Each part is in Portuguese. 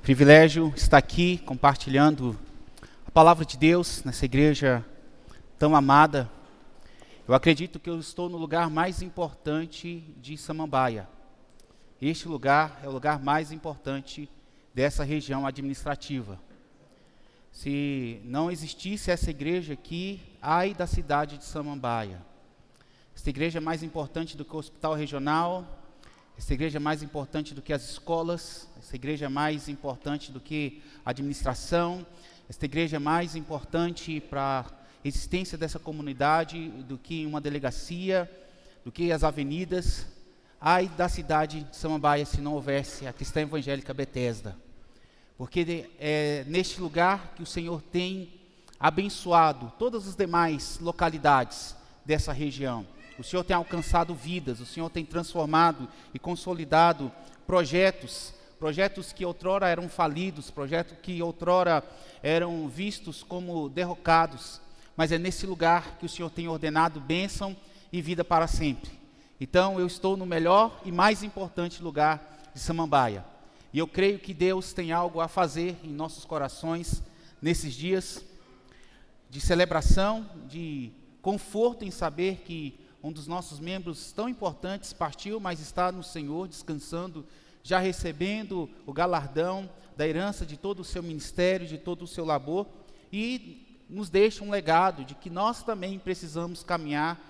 Privilégio estar aqui compartilhando a palavra de Deus nessa igreja tão amada. Eu acredito que eu estou no lugar mais importante de Samambaia. Este lugar é o lugar mais importante dessa região administrativa. Se não existisse essa igreja aqui, ai da cidade de Samambaia. Essa igreja é mais importante do que o hospital regional, essa igreja é mais importante do que as escolas, essa igreja é mais importante do que a administração, essa igreja é mais importante para a existência dessa comunidade do que uma delegacia, do que as avenidas. Ai da cidade de Samambaia se não houvesse a Cristã Evangélica Bethesda. Porque é neste lugar que o Senhor tem abençoado todas as demais localidades dessa região. O Senhor tem alcançado vidas, o Senhor tem transformado e consolidado projetos que outrora eram falidos, projetos que outrora eram vistos como derrocados. Mas é nesse lugar que o Senhor tem ordenado bênção e vida para sempre. Então eu estou no melhor e mais importante lugar de Samambaia. E eu creio que Deus tem algo a fazer em nossos corações nesses dias de celebração, de conforto em saber que um dos nossos membros tão importantes partiu, mas está no Senhor, descansando, já recebendo o galardão da herança de todo o seu ministério, de todo o seu labor, e nos deixa um legado de que nós também precisamos caminhar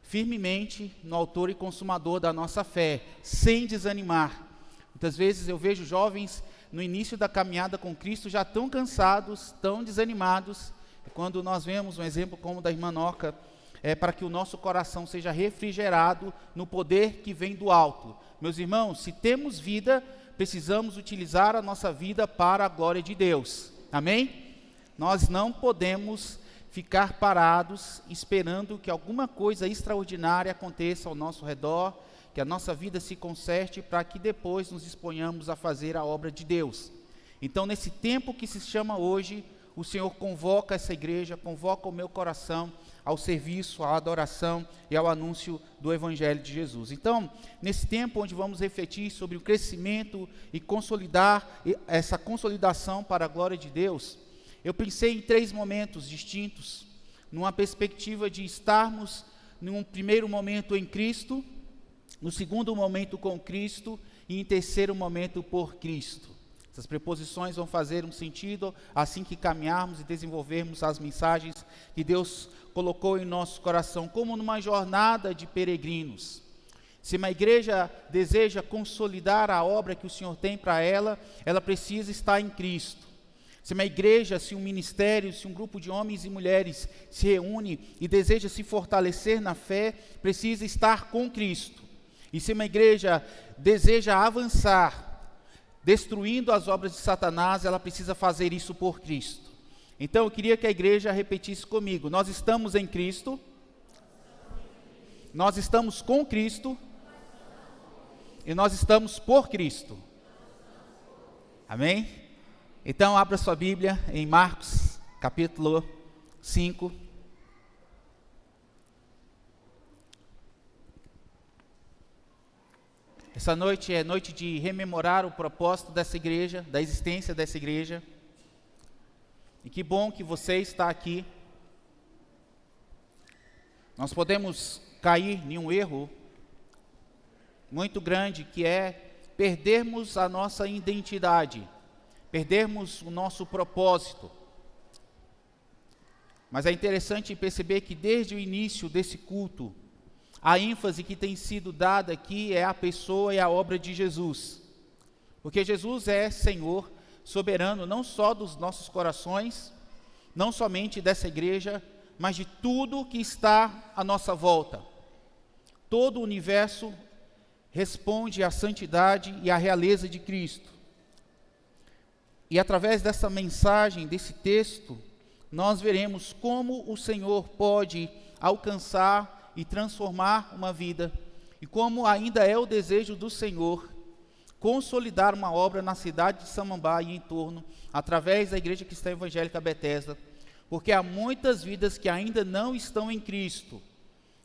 firmemente no autor e consumador da nossa fé, sem desanimar. Muitas vezes eu vejo jovens no início da caminhada com Cristo já tão cansados, tão desanimados, e quando nós vemos um exemplo como o da irmã Noca, para que o nosso coração seja refrigerado no poder que vem do alto. Meus irmãos, se temos vida, precisamos utilizar a nossa vida para a glória de Deus. Amém? Nós não podemos ficar parados esperando que alguma coisa extraordinária aconteça ao nosso redor, que a nossa vida se conserte para que depois nos disponhamos a fazer a obra de Deus. Então, nesse tempo que se chama hoje, o Senhor convoca essa igreja, convoca o meu coração ao serviço, à adoração e ao anúncio do Evangelho de Jesus. Então, nesse tempo onde vamos refletir sobre o crescimento e consolidar essa consolidação para a glória de Deus, eu pensei em 3 momentos distintos, numa perspectiva de estarmos num primeiro momento em Cristo, no segundo momento com Cristo e em terceiro momento por Cristo. Essas preposições vão fazer um sentido assim que caminharmos e desenvolvermos as mensagens que Deus colocou em nosso coração, como numa jornada de peregrinos. Se uma igreja deseja consolidar a obra que o Senhor tem para ela, ela precisa estar em Cristo. Se uma igreja, se um ministério, se um grupo de homens e mulheres se reúne e deseja se fortalecer na fé, precisa estar com Cristo. E se uma igreja deseja avançar, destruindo as obras de Satanás, ela precisa fazer isso por Cristo. Então eu queria que a igreja repetisse comigo: nós estamos em Cristo, nós estamos com Cristo e nós estamos por Cristo. Amém? Então abra sua Bíblia em Marcos capítulo 5. Essa noite é noite de rememorar o propósito dessa igreja, da existência dessa igreja. E que bom que você está aqui. Nós podemos cair em um erro muito grande, que é perdermos a nossa identidade, perdermos o nosso propósito. Mas é interessante perceber que desde o início desse culto, a ênfase que tem sido dada aqui é a pessoa e a obra de Jesus. Porque Jesus é Senhor, soberano, não só dos nossos corações, não somente dessa igreja, mas de tudo que está à nossa volta. Todo o universo responde à santidade e à realeza de Cristo. E através dessa mensagem, desse texto, nós veremos como o Senhor pode alcançar e transformar uma vida, e como ainda é o desejo do Senhor consolidar uma obra na cidade de Samambaia e em torno, através da Igreja Cristã Evangélica Bethesda, porque há muitas vidas que ainda não estão em Cristo,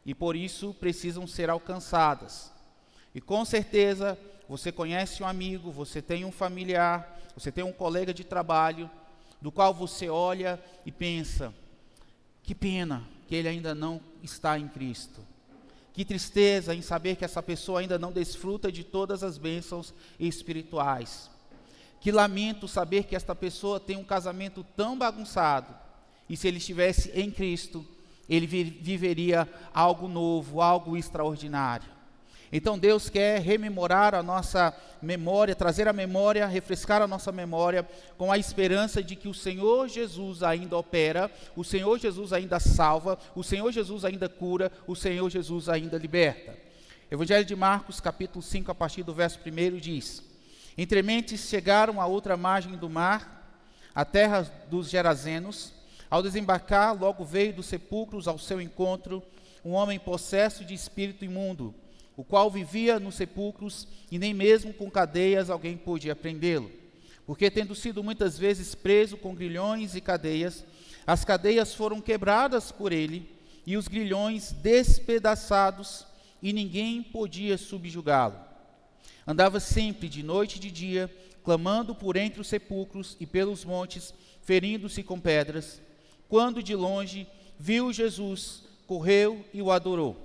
e por isso precisam ser alcançadas. E com certeza, você conhece um amigo, você tem um familiar, você tem um colega de trabalho, do qual você olha e pensa, que pena que ele ainda não está em Cristo. Que tristeza em saber que essa pessoa ainda não desfruta de todas as bênçãos espirituais. Que lamento saber que esta pessoa tem um casamento tão bagunçado, e se ele estivesse em Cristo, ele viveria algo novo, algo extraordinário. Então Deus quer rememorar a nossa memória, trazer a memória, refrescar a nossa memória com a esperança de que o Senhor Jesus ainda opera, o Senhor Jesus ainda salva, o Senhor Jesus ainda cura, o Senhor Jesus ainda liberta. Evangelho de Marcos, capítulo 5, a partir do verso 1 diz: Entrementes chegaram à outra margem do mar, a terra dos Gerazenos. Ao desembarcar, logo veio dos sepulcros ao seu encontro um homem possesso de espírito imundo, o qual vivia nos sepulcros, e nem mesmo com cadeias alguém podia prendê-lo. Porque, tendo sido muitas vezes preso com grilhões e cadeias, as cadeias foram quebradas por ele, e os grilhões despedaçados, e ninguém podia subjugá-lo. Andava sempre, de noite e de dia, clamando por entre os sepulcros e pelos montes, ferindo-se com pedras. Quando de longe viu Jesus, correu e o adorou,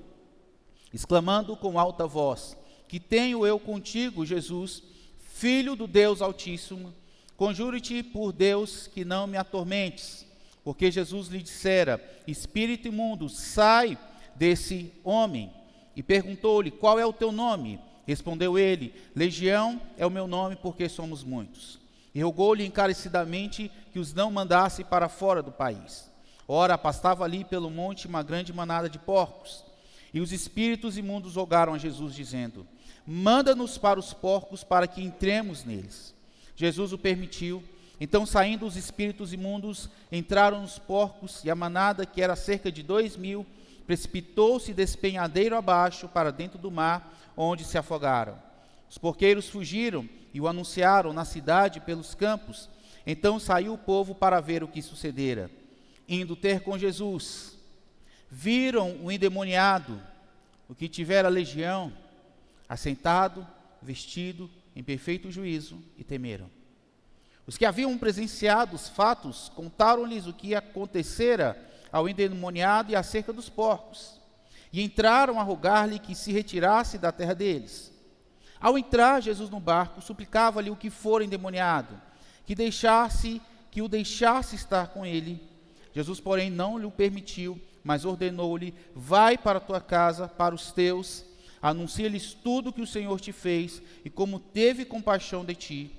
exclamando com alta voz: Que tenho eu contigo, Jesus, Filho do Deus Altíssimo? Conjuro-te por Deus que não me atormentes. Porque Jesus lhe dissera: Espírito imundo, sai desse homem. E perguntou-lhe: Qual é o teu nome? Respondeu ele: Legião é o meu nome, porque somos muitos. E rogou-lhe encarecidamente que os não mandasse para fora do país. Ora, pastava ali pelo monte uma grande manada de porcos. E os espíritos imundos rogaram a Jesus, dizendo: Manda-nos para os porcos, para que entremos neles. Jesus o permitiu. Então, saindo os espíritos imundos, entraram nos porcos, e a manada, que era cerca de 2.000, precipitou-se despenhadeiro abaixo para dentro do mar, onde se afogaram. Os porqueiros fugiram e o anunciaram na cidade e pelos campos. Então saiu o povo para ver o que sucedera. Indo ter com Jesus, viram o endemoniado, o que tivera legião, assentado, vestido, em perfeito juízo, e temeram. Os que haviam presenciado os fatos contaram-lhes o que acontecera ao endemoniado e acerca dos porcos, e entraram a rogar-lhe que se retirasse da terra deles. Ao entrar Jesus no barco, suplicava-lhe o que fora endemoniado, que o deixasse estar com ele. Jesus, porém, não lhe permitiu, mas ordenou-lhe: Vai para a tua casa, para os teus, anuncia-lhes tudo o que o Senhor te fez, e como teve compaixão de ti.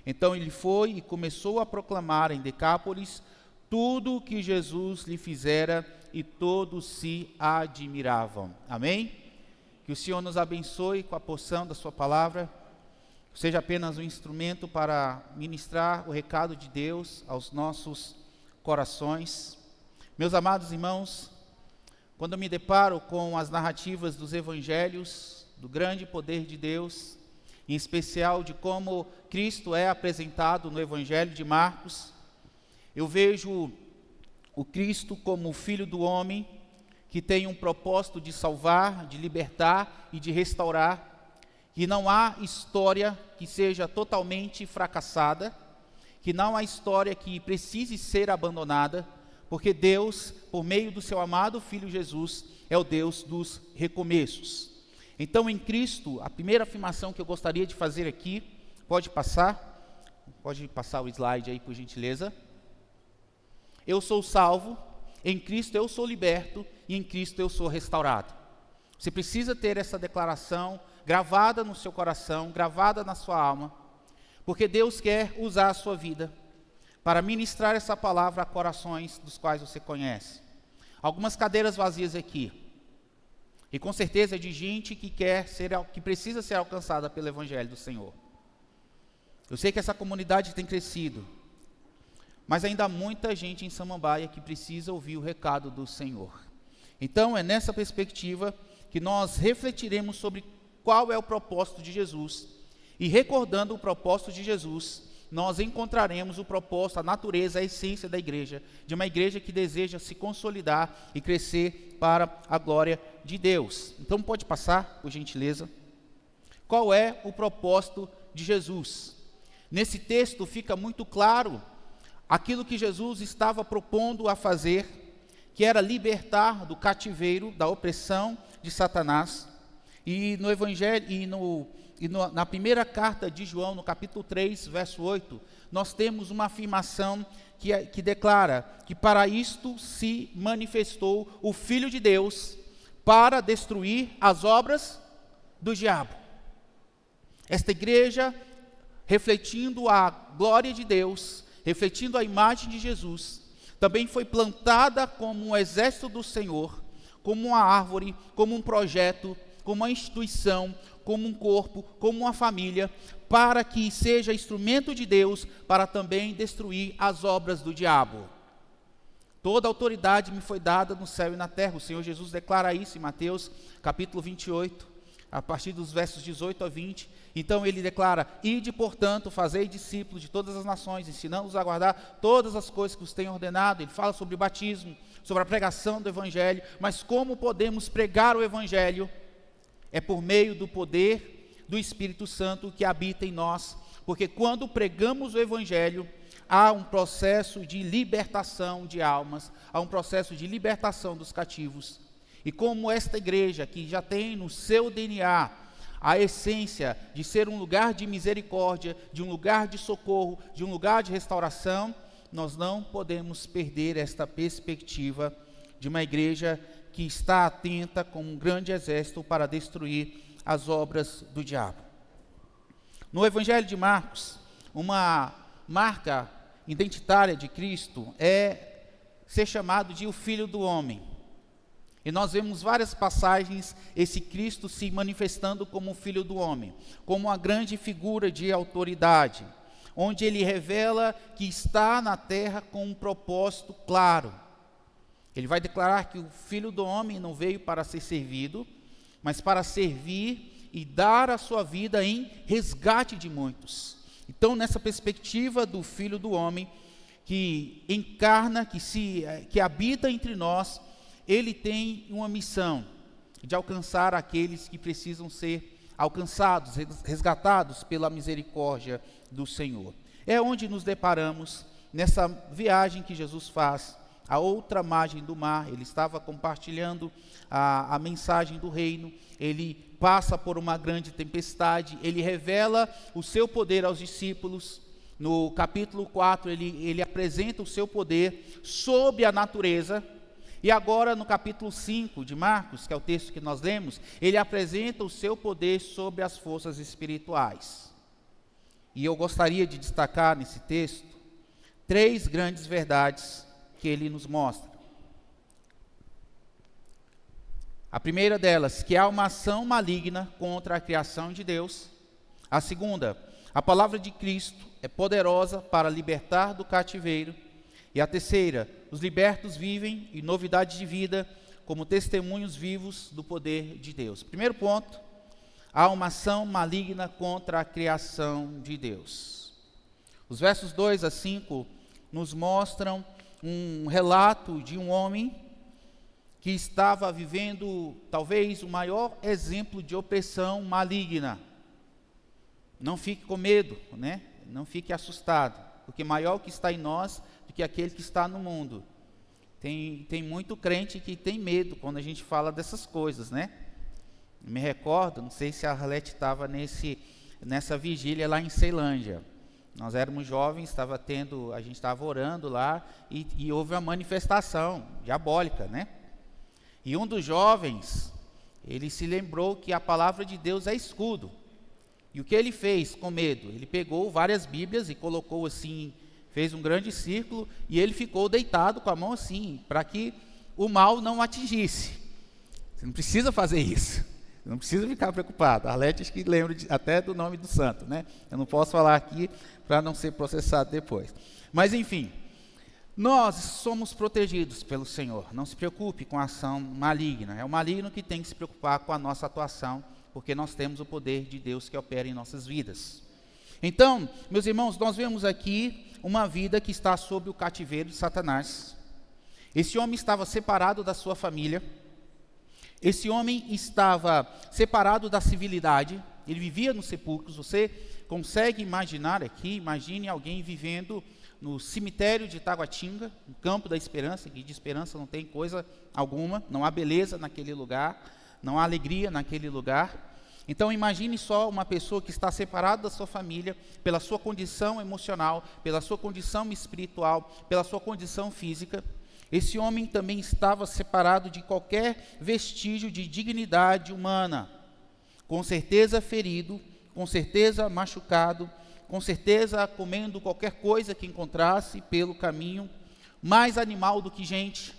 Então ele foi e começou a proclamar em Decápolis tudo o que Jesus lhe fizera, e todos se admiravam. Amém? Que o Senhor nos abençoe com a porção da sua palavra, seja apenas um instrumento para ministrar o recado de Deus aos nossos corações. Meus amados irmãos, quando eu me deparo com as narrativas dos evangelhos, do grande poder de Deus, em especial de como Cristo é apresentado no Evangelho de Marcos, eu vejo o Cristo como o Filho do homem, que tem um propósito de salvar, de libertar e de restaurar, que não há história que seja totalmente fracassada, que não há história que precise ser abandonada, porque Deus, por meio do seu amado Filho Jesus, é o Deus dos recomeços. Então, em Cristo, a primeira afirmação que eu gostaria de fazer aqui, pode passar o slide aí, por gentileza. Eu sou salvo, em Cristo eu sou liberto, e em Cristo eu sou restaurado. Você precisa ter essa declaração gravada no seu coração, gravada na sua alma, porque Deus quer usar a sua vida para ministrar essa palavra a corações dos quais você conhece. Algumas cadeiras vazias aqui, e com certeza é de gente que precisa ser alcançada pelo Evangelho do Senhor. Eu sei que essa comunidade tem crescido, mas ainda há muita gente em Samambaia que precisa ouvir o recado do Senhor. Então é nessa perspectiva que nós refletiremos sobre qual é o propósito de Jesus, e recordando o propósito de Jesus, nós encontraremos o propósito, a natureza, a essência da igreja, de uma igreja que deseja se consolidar e crescer para a glória de Deus. Então pode passar, por gentileza. qual é o propósito de Jesus. Nesse texto fica muito claro aquilo que Jesus estava propondo a fazer, que era libertar do cativeiro, da opressão de Satanás. E no Evangelho, na primeira carta de João, no capítulo 3, verso 8, nós temos uma afirmação que declara que para isto se manifestou o Filho de Deus, para destruir as obras do diabo. Esta igreja, refletindo a glória de Deus, refletindo a imagem de Jesus, também foi plantada como um exército do Senhor, como uma árvore, como um projeto, como uma instituição, como um corpo, como uma família, para que seja instrumento de Deus para também destruir as obras do diabo. Toda autoridade me foi dada no céu e na terra. O Senhor Jesus declara isso em Mateus capítulo 28, a partir dos versos 18 a 20. Então ele declara: ide, portanto, fazei discípulos de todas as nações, ensinando-os a guardar todas as coisas que os tenho ordenado. Ele fala sobre o batismo, sobre a pregação do Evangelho. Mas como podemos pregar o Evangelho? É por meio do poder do Espírito Santo que habita em nós, porque quando pregamos o Evangelho, há um processo de libertação de almas, há um processo de libertação dos cativos. E como esta igreja, que já tem no seu DNA a essência de ser um lugar de misericórdia, de um lugar de socorro, de um lugar de restauração, nós não podemos perder esta perspectiva de uma igreja que está atenta como um grande exército para destruir as obras do diabo. No Evangelho de Marcos, uma marca identitária de Cristo é ser chamado de o Filho do Homem. E nós vemos várias passagens esse Cristo se manifestando como o Filho do Homem, como uma grande figura de autoridade, onde ele revela que está na terra com um propósito claro. Ele vai declarar que o Filho do Homem não veio para ser servido, mas para servir e dar a sua vida em resgate de muitos. Então, nessa perspectiva do Filho do Homem, que encarna, que habita entre nós, ele tem uma missão de alcançar aqueles que precisam ser alcançados, resgatados pela misericórdia do Senhor. É onde nos deparamos nessa viagem que Jesus faz à outra margem do mar. Ele estava compartilhando a mensagem do reino, ele passa por uma grande tempestade, ele revela o seu poder aos discípulos. No capítulo 4, ele apresenta o seu poder sobre a natureza, e agora no capítulo 5 de Marcos, que é o texto que nós lemos, ele apresenta o seu poder sobre as forças espirituais. E eu gostaria de destacar nesse texto 3 grandes verdades que ele nos mostra. A primeira delas, que há uma ação maligna contra a criação de Deus. A segunda, a palavra de Cristo é poderosa para libertar do cativeiro. E a terceira, os libertos vivem em novidade de vida como testemunhos vivos do poder de Deus. Primeiro ponto, há uma ação maligna contra a criação de Deus. Os versos 2 a 5 nos mostram um relato de um homem que estava vivendo talvez o maior exemplo de opressão maligna. Não fique com medo, né? Não fique assustado, porque maior o que está em nós do que aquele que está no mundo. Tem muito crente que tem medo quando a gente fala dessas coisas, né? Me recordo, não sei se a Arlete estava nessa vigília lá em Ceilândia. Nós éramos jovens, a gente estava orando lá e houve uma manifestação diabólica, né? E um dos jovens, ele se lembrou que a palavra de Deus é escudo. E o que ele fez com medo? Ele pegou várias Bíblias e colocou assim, fez um grande círculo e ele ficou deitado com a mão assim, para que o mal não o atingisse. Você não precisa fazer isso. Não precisa ficar preocupado. A Arlete acho que lembra até do nome do santo, né? Eu não posso falar aqui para não ser processado depois. Mas enfim, nós somos protegidos pelo Senhor. Não se preocupe com a ação maligna. É o maligno que tem que se preocupar com a nossa atuação, porque nós temos o poder de Deus que opera em nossas vidas. Então, meus irmãos, nós vemos aqui uma vida que está sob o cativeiro de Satanás. Esse homem estava separado da sua família. Esse homem estava separado da civilidade, ele vivia nos sepulcros. Você consegue imaginar aqui, imagine alguém vivendo no cemitério de Taguatinga, no Campo da Esperança, que de esperança não tem coisa alguma, não há beleza naquele lugar, não há alegria naquele lugar. Então imagine só uma pessoa que está separada da sua família, pela sua condição emocional, pela sua condição espiritual, pela sua condição física. Esse homem também estava separado de qualquer vestígio de dignidade humana, com certeza ferido, com certeza machucado, com certeza comendo qualquer coisa que encontrasse pelo caminho, mais animal do que gente.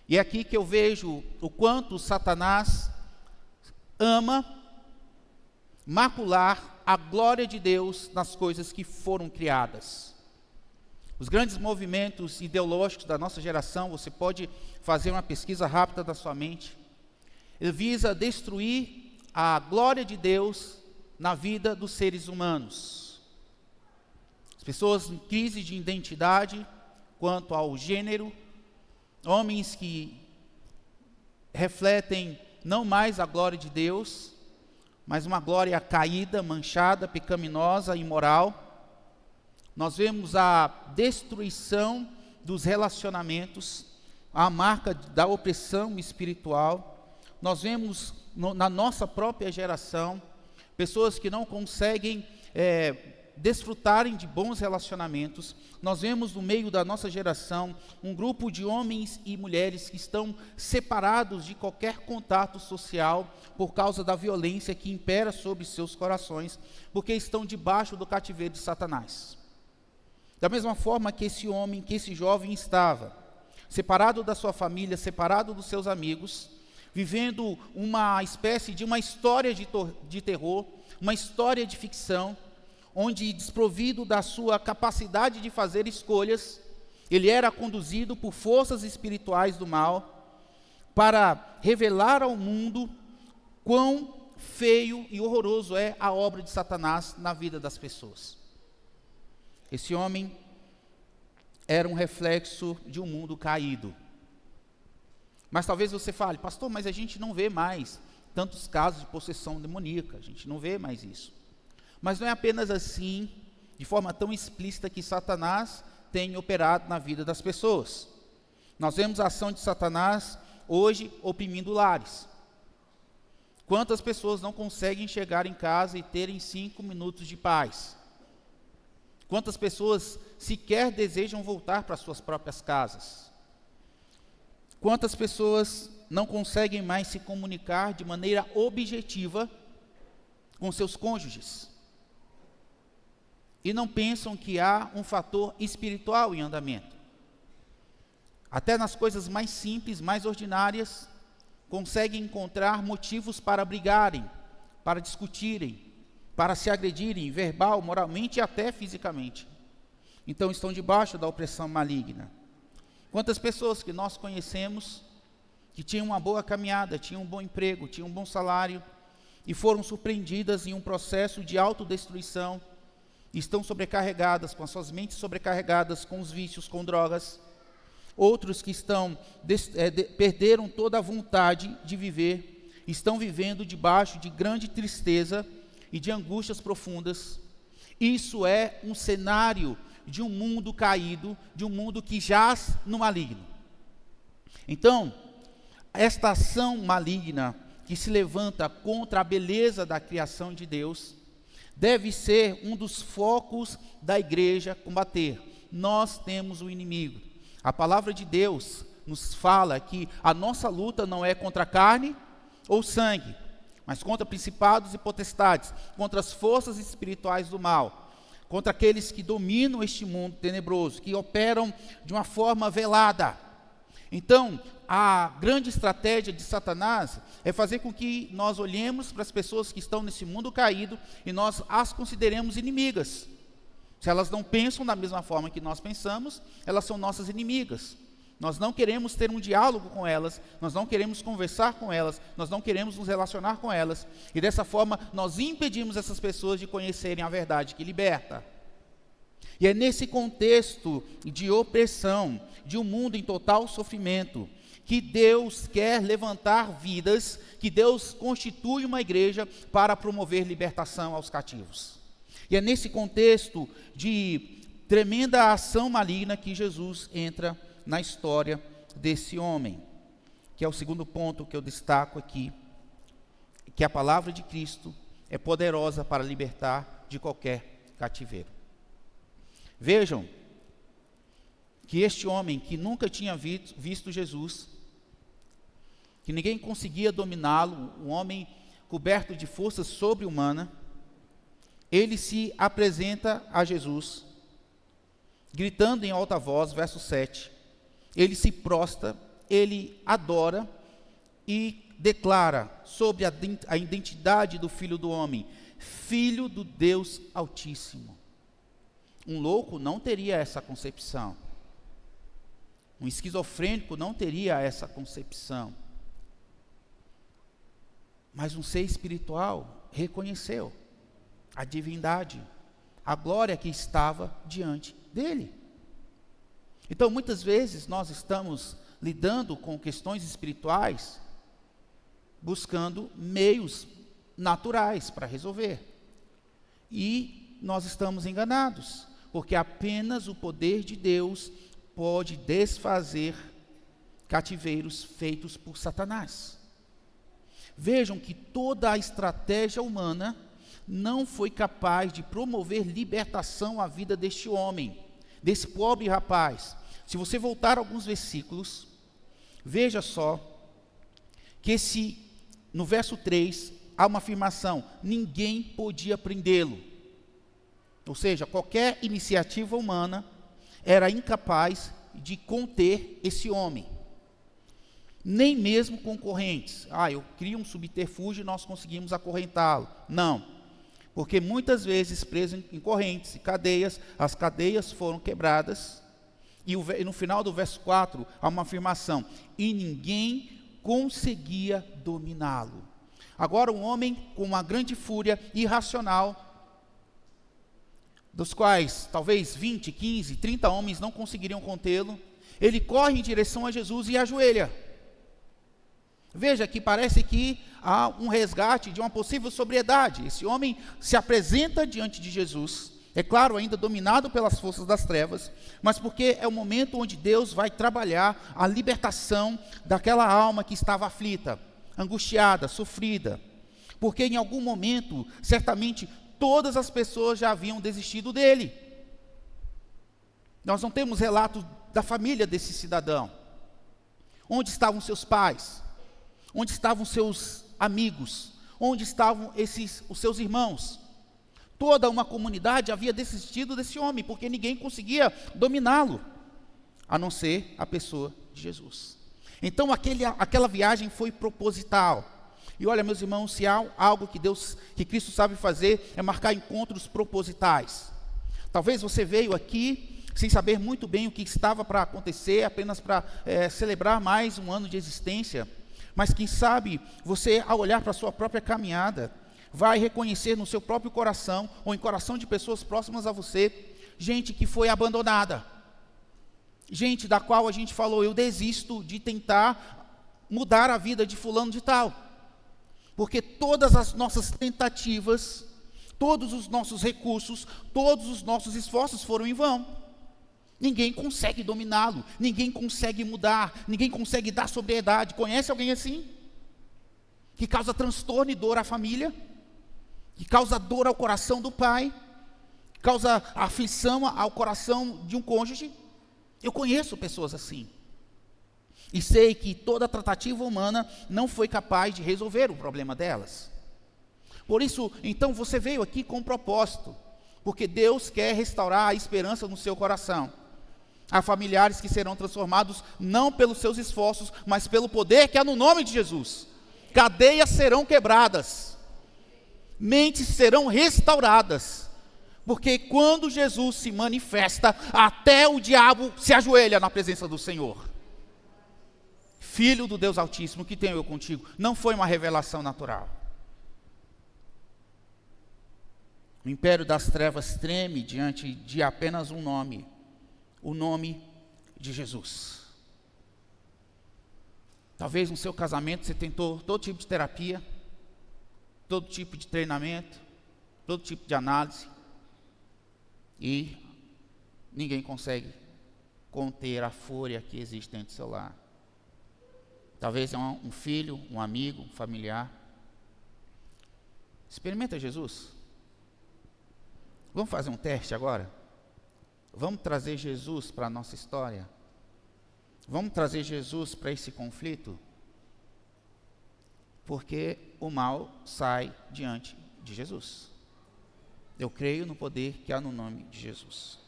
E é aqui que eu vejo o quanto Satanás ama macular a glória de Deus nas coisas que foram criadas. Os grandes movimentos ideológicos da nossa geração, você pode fazer uma pesquisa rápida da sua mente, ele visa destruir a glória de Deus na vida dos seres humanos. As pessoas em crise de identidade quanto ao gênero, homens que refletem não mais a glória de Deus, mas uma glória caída, manchada, pecaminosa, imoral. Nós vemos a destruição dos relacionamentos, a marca da opressão espiritual. Nós vemos na nossa própria geração, pessoas que não conseguem desfrutarem de bons relacionamentos. Nós vemos no meio da nossa geração um grupo de homens e mulheres que estão separados de qualquer contato social por causa da violência que impera sobre seus corações, porque estão debaixo do cativeiro de Satanás. Da mesma forma que esse homem, que esse jovem estava, separado da sua família, separado dos seus amigos, vivendo uma espécie de uma história de terror, uma história de ficção, onde, desprovido da sua capacidade de fazer escolhas, ele era conduzido por forças espirituais do mal para revelar ao mundo quão feio e horroroso é a obra de Satanás na vida das pessoas. Esse homem era um reflexo de um mundo caído. Mas talvez você fale, pastor, mas a gente não vê mais tantos casos de possessão demoníaca, a gente não vê mais isso. Mas não é apenas assim, de forma tão explícita, que Satanás tem operado na vida das pessoas. Nós vemos a ação de Satanás hoje oprimindo lares. Quantas pessoas não conseguem chegar em casa e terem 5 minutos de paz? Quantas pessoas sequer desejam voltar para suas próprias casas? Quantas pessoas não conseguem mais se comunicar de maneira objetiva com seus cônjuges? E não pensam que há um fator espiritual em andamento. Até nas coisas mais simples, mais ordinárias, conseguem encontrar motivos para brigarem, para discutirem, para se agredirem, verbal, moralmente e até fisicamente. Então estão debaixo da opressão maligna. Quantas pessoas que nós conhecemos, que tinham uma boa caminhada, tinham um bom emprego, tinham um bom salário, e foram surpreendidas em um processo de autodestruição, estão sobrecarregadas, com as suas mentes sobrecarregadas com os vícios, com drogas. Outros que perderam toda a vontade de viver, estão vivendo debaixo de grande tristeza e de angústias profundas. Isso é um cenário de um mundo caído, de um mundo que jaz no maligno. Então, esta ação maligna que se levanta contra a beleza da criação de Deus, deve ser um dos focos da igreja combater. Nós temos um inimigo. A palavra de Deus nos fala que a nossa luta não é contra carne ou sangue, mas contra principados e potestades, contra as forças espirituais do mal, contra aqueles que dominam este mundo tenebroso, que operam de uma forma velada. Então, a grande estratégia de Satanás é fazer com que nós olhemos para as pessoas que estão nesse mundo caído e nós as consideremos inimigas. Se elas não pensam da mesma forma que nós pensamos, elas são nossas inimigas. Nós não queremos ter um diálogo com elas, nós não queremos conversar com elas, nós não queremos nos relacionar com elas. E dessa forma, nós impedimos essas pessoas de conhecerem a verdade que liberta. E é nesse contexto de opressão, de um mundo em total sofrimento, que Deus quer levantar vidas, que Deus constitui uma igreja para promover libertação aos cativos. E é nesse contexto de tremenda ação maligna que Jesus entra na história desse homem, que é o segundo ponto que eu destaco aqui, que a palavra de Cristo é poderosa para libertar de qualquer cativeiro. Vejam que este homem que nunca tinha visto Jesus, que ninguém conseguia dominá-lo, um homem coberto de força sobre-humana, ele se apresenta a Jesus, gritando em alta voz, verso 7, ele se prostra, ele adora e declara sobre a identidade do Filho do Homem, Filho do Deus Altíssimo. Um louco não teria essa concepção. Um esquizofrênico não teria essa concepção. Mas um ser espiritual reconheceu a divindade, a glória que estava diante dele. Então, muitas vezes, nós estamos lidando com questões espirituais, buscando meios naturais para resolver. E nós estamos enganados, porque apenas o poder de Deus pode desfazer cativeiros feitos por Satanás. Vejam que toda a estratégia humana não foi capaz de promover libertação à vida deste homem, desse pobre rapaz. Se você voltar alguns versículos, veja só que no verso 3, há uma afirmação: ninguém podia prendê-lo. Ou seja, qualquer iniciativa humana era incapaz de conter esse homem. Nem mesmo concorrentes. Eu crio um subterfúgio e nós conseguimos acorrentá-lo. Não. Porque muitas vezes preso em correntes e cadeias, as cadeias foram quebradas. E no final do verso 4, há uma afirmação: e ninguém conseguia dominá-lo. Agora um homem com uma grande fúria irracional, dos quais talvez 20, 15, 30 homens não conseguiriam contê-lo, ele corre em direção a Jesus e ajoelha. Veja que parece que há um resgate de uma possível sobriedade. Esse homem se apresenta diante de Jesus, é claro, ainda dominado pelas forças das trevas, mas porque é o momento onde Deus vai trabalhar a libertação daquela alma que estava aflita, angustiada, sofrida. Porque em algum momento, certamente, todas as pessoas já haviam desistido dele. Nós não temos relato da família desse cidadão. Onde estavam seus pais? Onde estavam seus amigos? Onde estavam os seus irmãos? Toda uma comunidade havia desistido desse homem, porque ninguém conseguia dominá-lo, a não ser a pessoa de Jesus. Então aquela viagem foi proposital. E olha, meus irmãos, se há algo que Cristo sabe fazer, é marcar encontros propositais. Talvez você veio aqui sem saber muito bem o que estava para acontecer, apenas para celebrar mais um ano de existência. Mas quem sabe você, ao olhar para a sua própria caminhada, vai reconhecer no seu próprio coração, ou em coração de pessoas próximas a você, gente que foi abandonada. Gente da qual a gente falou: eu desisto de tentar mudar a vida de fulano de tal. Porque todas as nossas tentativas, todos os nossos recursos, todos os nossos esforços foram em vão. Ninguém consegue dominá-lo, ninguém consegue mudar, ninguém consegue dar sobriedade. Conhece alguém assim? Que causa transtorno e dor à família? Que causa dor ao coração do pai? Que causa aflição ao coração de um cônjuge? Eu conheço pessoas assim. E sei que toda tratativa humana não foi capaz de resolver o problema delas. Por isso, então, você veio aqui com um propósito. Porque Deus quer restaurar a esperança no seu coração. Há familiares que serão transformados não pelos seus esforços, mas pelo poder que há no nome de Jesus. Cadeias serão quebradas. Mentes serão restauradas. Porque quando Jesus se manifesta, até o diabo se ajoelha na presença do Senhor. Filho do Deus Altíssimo, que tenho eu contigo? Não foi uma revelação natural. O império das trevas treme diante de apenas um nome, o nome de Jesus. Talvez no seu casamento você tentou todo tipo de terapia, todo tipo de treinamento, todo tipo de análise, e ninguém consegue conter a fúria que existe dentro do seu lar. Talvez é um filho, um amigo, um familiar. Experimenta Jesus. Vamos fazer um teste agora? Vamos trazer Jesus para a nossa história? Vamos trazer Jesus para esse conflito? Porque o mal sai diante de Jesus. Eu creio no poder que há no nome de Jesus.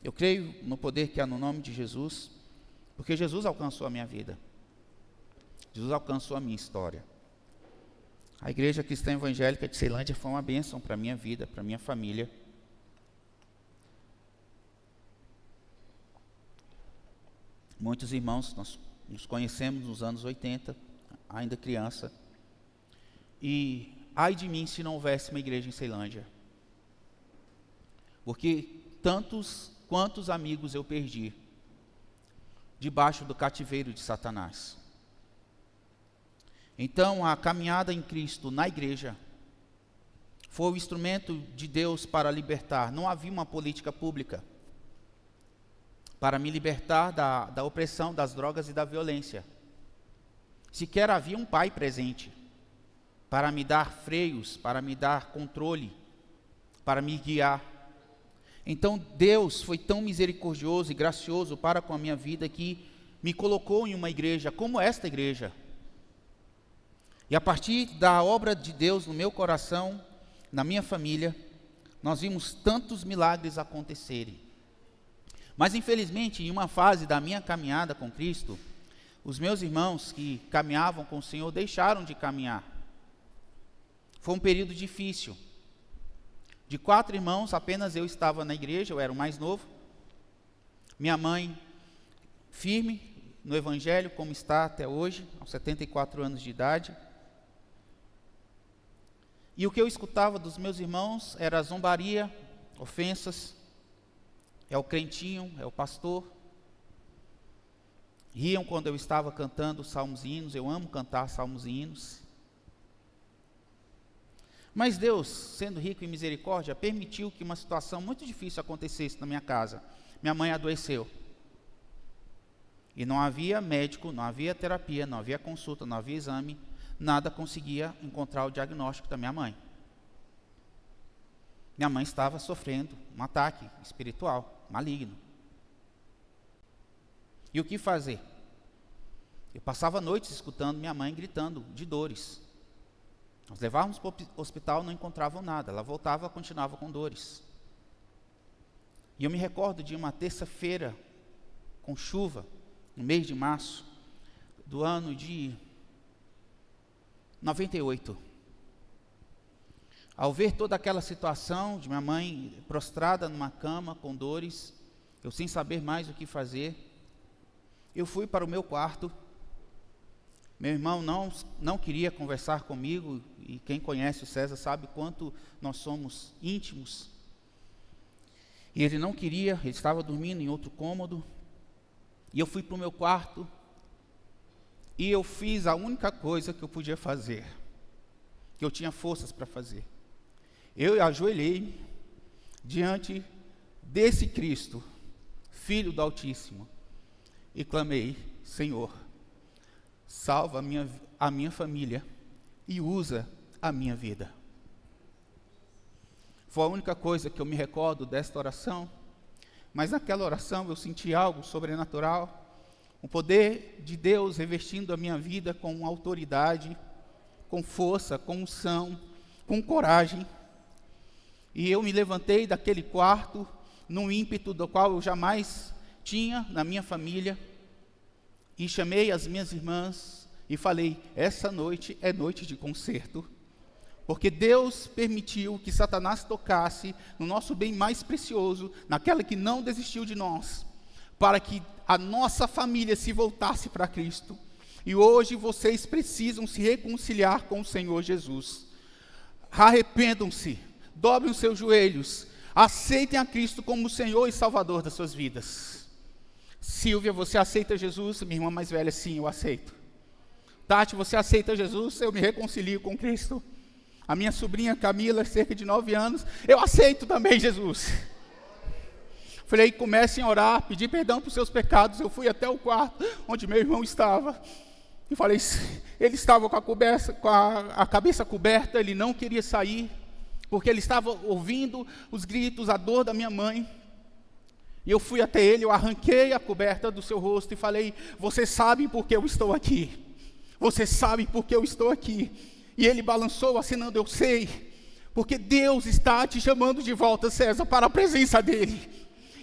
Eu creio no poder que há no nome de Jesus, porque Jesus alcançou a minha vida. Jesus alcançou a minha história. A Igreja Cristã Evangélica de Ceilândia foi uma bênção para a minha vida, para a minha família. Muitos irmãos, nós nos conhecemos nos anos 80, ainda criança. E ai de mim se não houvesse uma igreja em Ceilândia. Porque quantos amigos eu perdi debaixo do cativeiro de Satanás. Então, a caminhada em Cristo na igreja foi o instrumento de Deus para libertar. Não havia uma política pública para me libertar da opressão, das drogas e da violência. Sequer havia um pai presente para me dar freios, para me dar controle, para me guiar. Então Deus foi tão misericordioso e gracioso para com a minha vida que me colocou em uma igreja como esta igreja. E a partir da obra de Deus no meu coração, na minha família, nós vimos tantos milagres acontecerem. Mas infelizmente, em uma fase da minha caminhada com Cristo, os meus irmãos que caminhavam com o Senhor deixaram de caminhar. Foi um período difícil. De 4 irmãos, apenas eu estava na igreja, eu era o mais novo. Minha mãe, firme no Evangelho, como está até hoje, aos 74 anos de idade. E o que eu escutava dos meus irmãos era zombaria, ofensas, é o crentinho, é o pastor. Riam quando eu estava cantando salmos e hinos, eu amo cantar salmos e hinos. Mas Deus, sendo rico em misericórdia, permitiu que uma situação muito difícil acontecesse na minha casa. Minha mãe adoeceu. E não havia médico, não havia terapia, não havia consulta, não havia exame, nada conseguia encontrar o diagnóstico da minha mãe. Minha mãe estava sofrendo um ataque espiritual, maligno. E o que fazer? Eu passava noites escutando minha mãe gritando de dores. Nós levávamos para o hospital, não encontravam nada. Ela voltava, continuava com dores. E eu me recordo de uma terça-feira com chuva, no mês de março, do ano de 98. Ao ver toda aquela situação de minha mãe prostrada numa cama com dores, eu sem saber mais o que fazer, eu fui para o meu quarto. Meu irmão não queria conversar comigo, e quem conhece o César sabe quanto nós somos íntimos. E ele não queria, ele estava dormindo em outro cômodo, e eu fui para o meu quarto, e eu fiz a única coisa que eu podia fazer, que eu tinha forças para fazer. Eu ajoelhei diante desse Cristo, Filho do Altíssimo, e clamei: Senhor, salva a minha família e usa a minha vida. Foi a única coisa que eu me recordo desta oração, mas naquela oração eu senti algo sobrenatural, o poder de Deus revestindo a minha vida com autoridade, com força, com unção, com coragem. E eu me levantei daquele quarto, num ímpeto do qual eu jamais tinha na minha família, e chamei as minhas irmãs e falei: essa noite é noite de concerto, porque Deus permitiu que Satanás tocasse no nosso bem mais precioso, naquela que não desistiu de nós, para que a nossa família se voltasse para Cristo. E hoje vocês precisam se reconciliar com o Senhor Jesus. Arrependam-se, dobrem os seus joelhos, aceitem a Cristo como o Senhor e Salvador das suas vidas. Silvia, você aceita Jesus? Minha irmã mais velha, sim, eu aceito. Tati, você aceita Jesus? Eu me reconcilio com Cristo. A minha sobrinha Camila, cerca de 9 anos, eu aceito também Jesus. Falei, comecem a orar, pedir perdão por seus pecados. Eu fui até o quarto onde meu irmão estava. E falei, ele estava com a cabeça coberta, ele não queria sair, porque ele estava ouvindo os gritos, a dor da minha mãe. E eu fui até ele, eu arranquei a coberta do seu rosto e falei, você sabe por que eu estou aqui? Você sabe por que eu estou aqui? E ele balançou, assinando, eu sei, porque Deus está te chamando de volta, César, para a presença dele.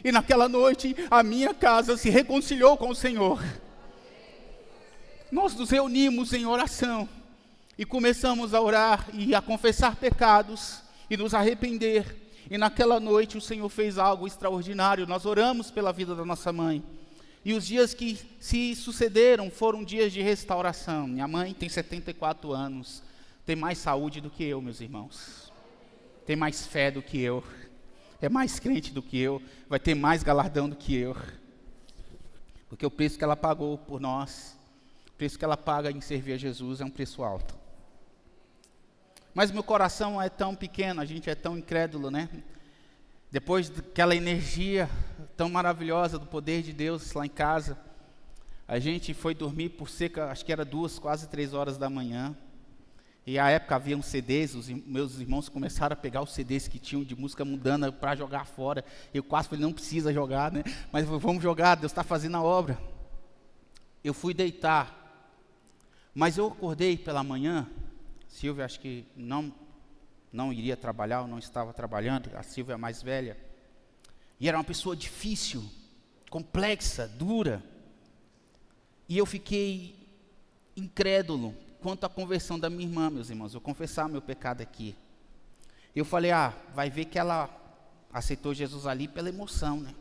E naquela noite, a minha casa se reconciliou com o Senhor. Nós nos reunimos em oração e começamos a orar e a confessar pecados e nos arrepender. E naquela noite o Senhor fez algo extraordinário. Nós oramos pela vida da nossa mãe. E os dias que se sucederam foram dias de restauração. Minha mãe tem 74 anos, tem mais saúde do que eu, meus irmãos. Tem mais fé do que eu. É mais crente do que eu. Vai ter mais galardão do que eu. Porque o preço que ela pagou por nós, o preço que ela paga em servir a Jesus é um preço alto. Mas meu coração é tão pequeno, a gente é tão incrédulo, né? Depois daquela energia tão maravilhosa do poder de Deus lá em casa, a gente foi dormir por cerca, acho que era 2, quase 3 horas da manhã. E à época havia uns CDs, meus irmãos começaram a pegar os CDs que tinham de música mundana para jogar fora. Eu quase falei, não precisa jogar, né? Mas vamos jogar, Deus está fazendo a obra. Eu fui deitar, mas eu acordei pela manhã. Silvia acho que não iria trabalhar, ou não estava trabalhando, a Silvia é mais velha. E era uma pessoa difícil, complexa, dura. E eu fiquei incrédulo quanto à conversão da minha irmã, meus irmãos. Eu vou confessar meu pecado aqui. Eu falei, vai ver que ela aceitou Jesus ali pela emoção, né?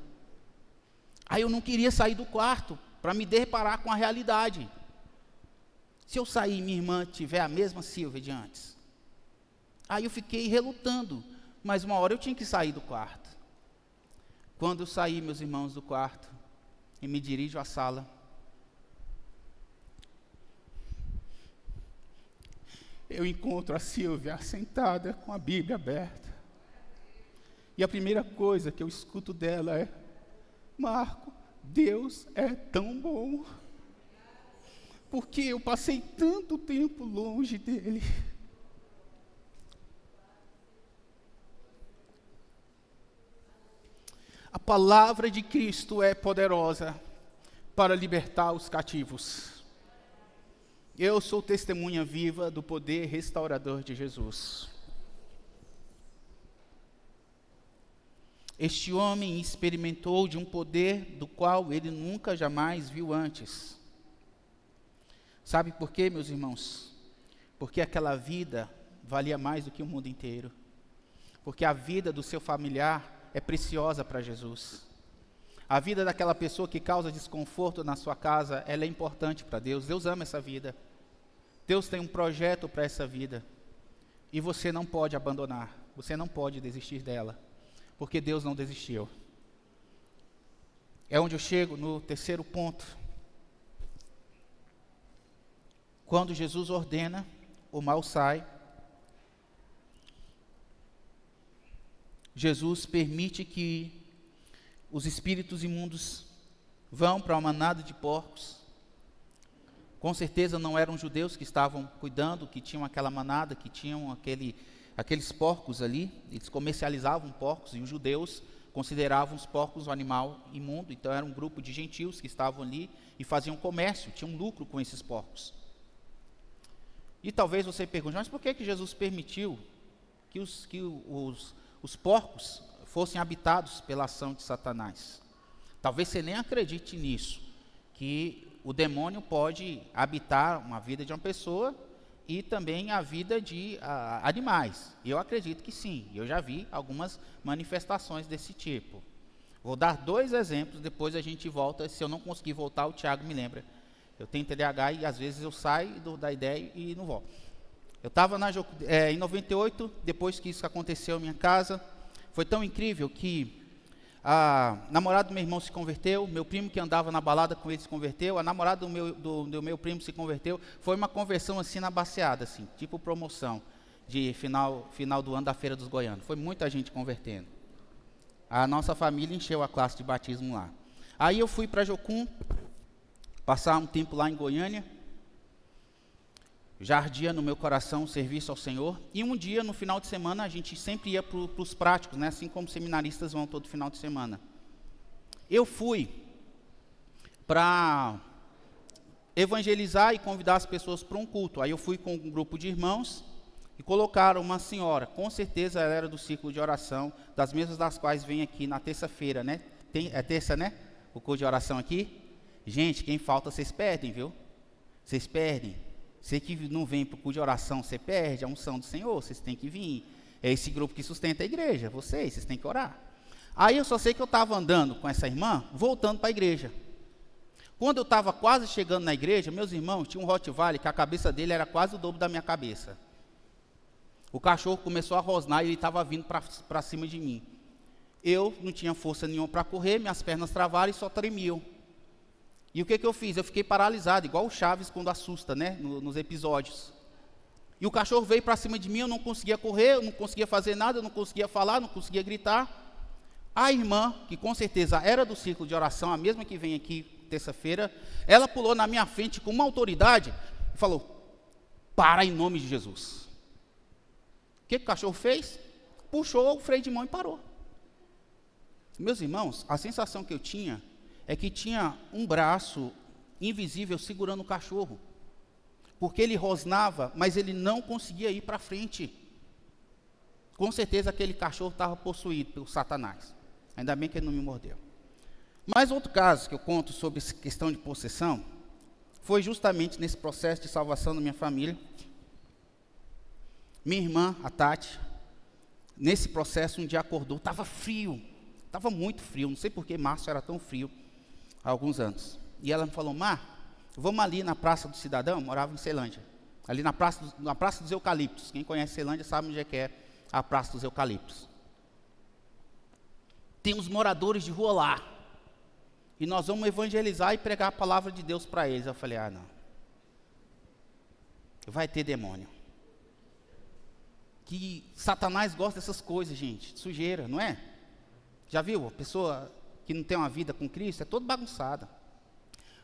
Aí eu não queria sair do quarto para me deparar com a realidade. Se eu sair e minha irmã tiver a mesma Silvia de antes. Aí eu fiquei relutando, mas uma hora eu tinha que sair do quarto. Quando eu saí, meus irmãos, do quarto, e me dirijo à sala, eu encontro a Silvia sentada com a Bíblia aberta. E a primeira coisa que eu escuto dela é, Marco, Deus é tão bom. Porque eu passei tanto tempo longe dele. A palavra de Cristo é poderosa para libertar os cativos. Eu sou testemunha viva do poder restaurador de Jesus. Este homem experimentou de um poder do qual ele nunca jamais viu antes. Sabe por quê, meus irmãos? Porque aquela vida valia mais do que o mundo inteiro. Porque a vida do seu familiar é preciosa para Jesus. A vida daquela pessoa que causa desconforto na sua casa, ela é importante para Deus. Deus ama essa vida. Deus tem um projeto para essa vida. E você não pode abandonar. Você não pode desistir dela. Porque Deus não desistiu. É onde eu chego no terceiro ponto. Quando Jesus ordena, o mal sai. Jesus permite que os espíritos imundos vão para uma manada de porcos. Com certeza não eram judeus que estavam cuidando, que tinham aquela manada, que tinham aqueles porcos ali. Eles comercializavam porcos e os judeus consideravam os porcos um animal imundo. Então era um grupo de gentios que estavam ali e faziam comércio, tinham lucro com esses porcos. E talvez você pergunte, mas por que Jesus permitiu que os porcos fossem habitados pela ação de Satanás? Talvez você nem acredite nisso, que o demônio pode habitar uma vida de uma pessoa e também a vida de animais. Eu acredito que sim, eu já vi algumas manifestações desse tipo. Vou dar 2 exemplos, depois a gente volta. Se eu não conseguir voltar, o Tiago me lembra. Eu tenho TDAH e às vezes eu saio da ideia e não volto. Eu estava em 98, depois que isso aconteceu em minha casa, foi tão incrível que A namorada do meu irmão se converteu, meu primo que andava na balada com ele se converteu, a namorada do meu primo se converteu. Foi uma conversão assim na baseada, assim, tipo promoção de final do ano da Feira dos Goianos. Foi muita gente convertendo. A nossa família encheu a classe de batismo lá. Aí eu fui para Jocum, passar um tempo lá em Goiânia. Já ardia no meu coração o serviço ao Senhor. E um dia, no final de semana, a gente sempre ia para os práticos, né? Assim como seminaristas vão todo final de semana. Eu fui para evangelizar e convidar as pessoas para um culto. Aí eu fui com um grupo de irmãos e colocaram uma senhora. Com certeza ela era do ciclo de oração, das mesmas das quais vem aqui na terça-feira, né? É terça, né? O culto de oração aqui. Gente, quem falta vocês perdem, viu? Vocês perdem. Você que não vem para o culto de oração, você perde a unção do Senhor, vocês têm que vir. É esse grupo que sustenta a igreja, vocês têm que orar. Aí eu só sei que eu estava andando com essa irmã, voltando para a igreja. Quando eu estava quase chegando na igreja, meus irmãos tinham um Rottweiler, que a cabeça dele era quase o dobro da minha cabeça. O cachorro começou a rosnar e ele estava vindo para cima de mim. Eu não tinha força nenhuma para correr, minhas pernas travaram e só tremiam. E o que eu fiz? Eu fiquei paralisado, igual o Chaves quando assusta, né, nos episódios. E o cachorro veio para cima de mim, eu não conseguia correr, eu não conseguia fazer nada, eu não conseguia falar, não conseguia gritar. A irmã, que com certeza era do círculo de oração, a mesma que vem aqui terça-feira, ela pulou na minha frente com uma autoridade e falou: para em nome de Jesus. O que o cachorro fez? Puxou o freio de mão e parou. Meus irmãos, a sensação que eu tinha é que tinha um braço invisível segurando o cachorro, porque ele rosnava, mas ele não conseguia ir para frente. Com certeza aquele cachorro estava possuído pelo Satanás, ainda bem que ele não me mordeu. Mas outro caso que eu conto sobre essa questão de possessão, foi justamente nesse processo de salvação da minha família. Minha irmã, a Tati, nesse processo um dia acordou, estava frio, estava muito frio, não sei por que março era tão frio, há alguns anos. E ela me falou: Mar, vamos ali na Praça do Cidadão, eu morava em Ceilândia, ali na Praça dos Eucaliptos. Quem conhece Ceilândia sabe onde é que é a Praça dos Eucaliptos. Tem uns moradores de rua lá, e nós vamos evangelizar e pregar a palavra de Deus para eles. Eu falei: não, vai ter demônio. Que Satanás gosta dessas coisas, gente, de sujeira, não é? Já viu? A pessoa que não tem uma vida com Cristo é toda bagunçada.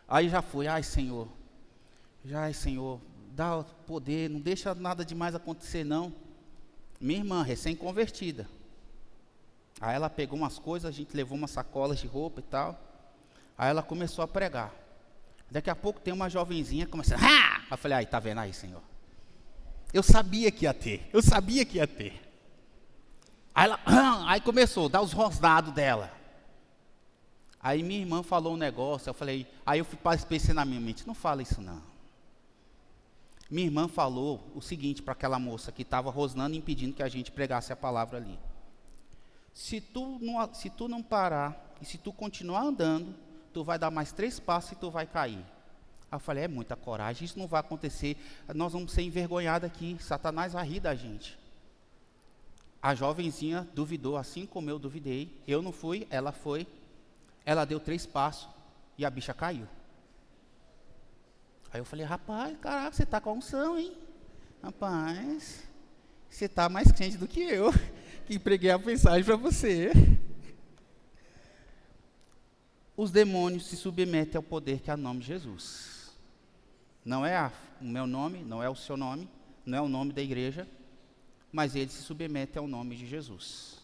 Aí já fui: Senhor, dá poder, não deixa nada demais acontecer não. Minha irmã, recém-convertida. Aí ela pegou umas coisas, a gente levou umas sacolas de roupa e tal. Aí ela começou a pregar. Daqui a pouco tem uma jovenzinha começando: Eu falei: tá vendo aí, Senhor? Eu sabia que ia ter. Aí começou a dar os rosnados dela. Aí minha irmã falou um negócio, aí eu pensei na minha mente: não fala isso não. Minha irmã falou o seguinte para aquela moça que estava rosnando e impedindo que a gente pregasse a palavra ali: se tu não parar e se tu continuar andando, tu vai dar mais 3 passos e tu vai cair. Aí eu falei: é muita coragem, isso não vai acontecer, nós vamos ser envergonhados aqui, Satanás vai rir da gente. A jovenzinha duvidou, assim como eu duvidei. Eu não fui, ela foi. Ela deu 3 passos e a bicha caiu. Aí eu falei: rapaz, caraca, você está com a unção, hein? Rapaz, você está mais crente do que eu, que preguei a mensagem para você. Os demônios se submetem ao poder que é o nome de Jesus. Não é o meu nome, não é o seu nome, não é o nome da igreja, mas eles se submetem ao nome de Jesus.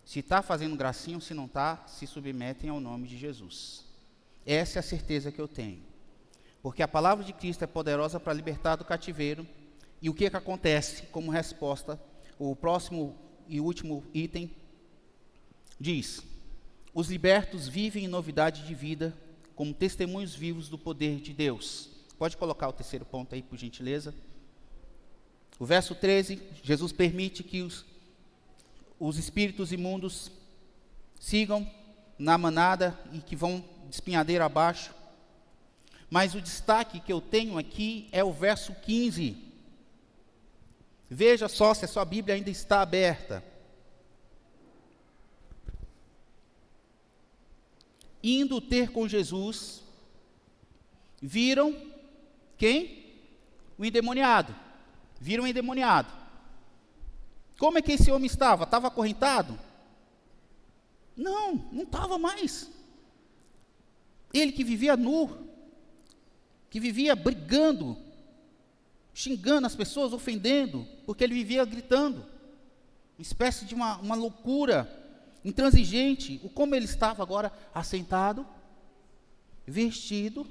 Se está fazendo gracinha ou se não está, se submetem ao nome de Jesus. Essa é a certeza que eu tenho. Porque a palavra de Cristo é poderosa para libertar do cativeiro. E o que acontece como resposta? O próximo e último item diz: os libertos vivem em novidade de vida, como testemunhos vivos do poder de Deus. Pode colocar o terceiro ponto aí, por gentileza. O verso 13, Jesus permite que os espíritos imundos sigam na manada e que vão despenhadeiro abaixo. Mas o destaque que eu tenho aqui é o verso 15. Veja só se a sua Bíblia ainda está aberta. indo ter com Jesus, viram quem? O endemoniado. Viram o endemoniado. Como é que esse homem estava? Estava acorrentado? Não, não estava mais. Ele que vivia nu, que vivia brigando, xingando as pessoas, ofendendo, porque ele vivia gritando. Uma espécie de uma loucura intransigente. Como ele estava agora assentado, vestido,